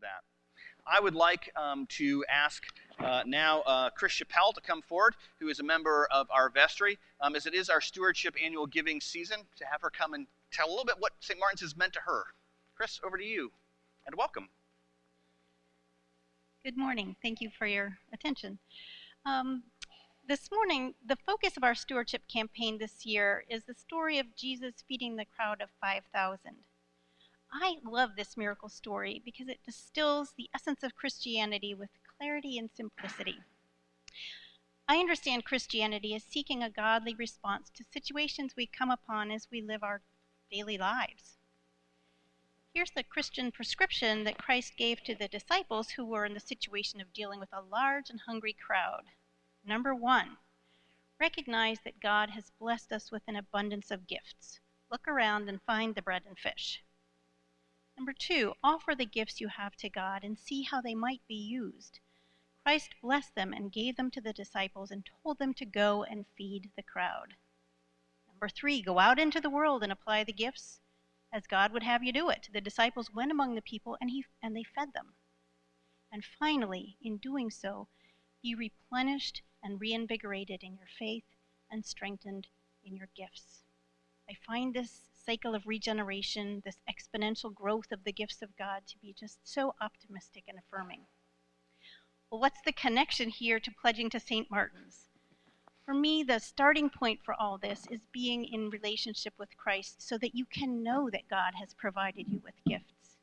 that. I would like to ask now Kris Chappell to come forward, who is a member of our vestry, as it is our stewardship annual giving season, to have her come and tell a little bit what St. Martin's has meant to her. Kris, over to you, and welcome. Good morning. Thank you for your attention. This morning, the focus of our stewardship campaign this year is the story of Jesus feeding the crowd of 5,000. I love this miracle story because it distills the essence of Christianity with clarity and simplicity. I understand Christianity as seeking a godly response to situations we come upon as we live our daily lives. Here's the Christian prescription that Christ gave to the disciples who were in the situation of dealing with a large and hungry crowd. Number 1, recognize that God has blessed us with an abundance of gifts. Look around and find the bread and fish. Number 2, offer the gifts you have to God and see how they might be used. Christ blessed them and gave them to the disciples and told them to go and feed the crowd. Number 3, go out into the world and apply the gifts as God would have you do it. The disciples went among the people and they fed them. And finally, in doing so, be replenished and reinvigorated in your faith and strengthened in your gifts. I find this cycle of regeneration, this exponential growth of the gifts of God, to be just so optimistic and affirming. Well, what's the connection here to pledging to St. Martin's? For me, the starting point for all this is being in relationship with Christ so that you can know that God has provided you with gifts.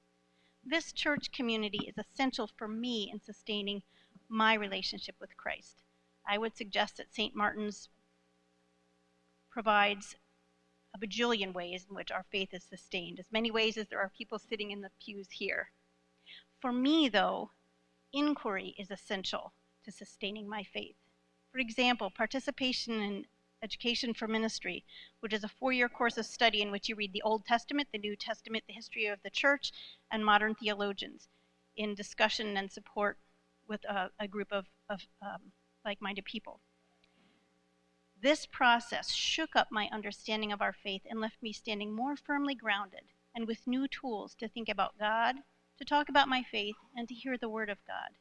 This church community is essential for me in sustaining my relationship with Christ. I would suggest that St. Martin's provides a bajillion ways in which our faith is sustained, as many ways as there are people sitting in the pews here. For me, though, inquiry is essential to sustaining my faith. For example, participation in Education for Ministry, which is a 4-year course of study in which you read the Old Testament, the New Testament, the history of the church, and modern theologians in discussion and support with a group of like-minded people. This process shook up my understanding of our faith and left me standing more firmly grounded and with new tools to think about God, to talk about my faith, and to hear the Word of God.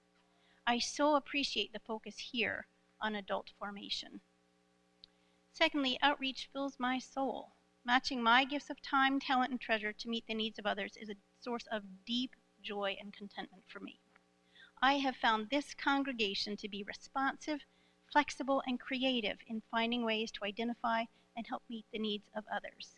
I so appreciate the focus here on adult formation. Secondly, outreach fills my soul. Matching my gifts of time, talent, and treasure to meet the needs of others is a source of deep joy and contentment for me. I have found this congregation to be responsive, flexible, and creative in finding ways to identify and help meet the needs of others.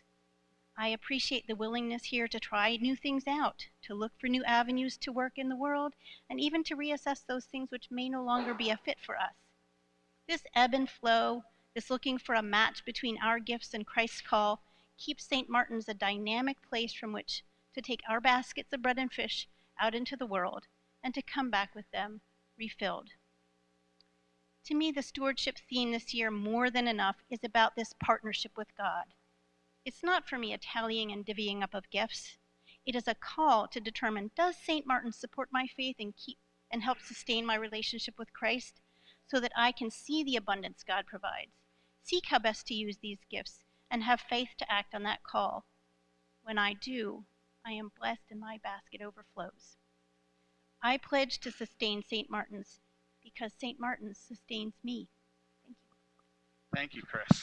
I appreciate the willingness here to try new things out, to look for new avenues to work in the world, and even to reassess those things which may no longer be a fit for us. This ebb and flow, this looking for a match between our gifts and Christ's call, keeps St. Martin's a dynamic place from which to take our baskets of bread and fish out into the world and to come back with them refilled. To me, the stewardship theme this year, more than enough, is about this partnership with God. It's not for me a tallying and divvying up of gifts. It is a call to determine, does St. Martin support my faith and help sustain my relationship with Christ so that I can see the abundance God provides, seek how best to use these gifts, and have faith to act on that call. When I do, I am blessed and my basket overflows. I pledge to sustain St. Martin's because St. Martin's sustains me. Thank you. Thank you, Kris.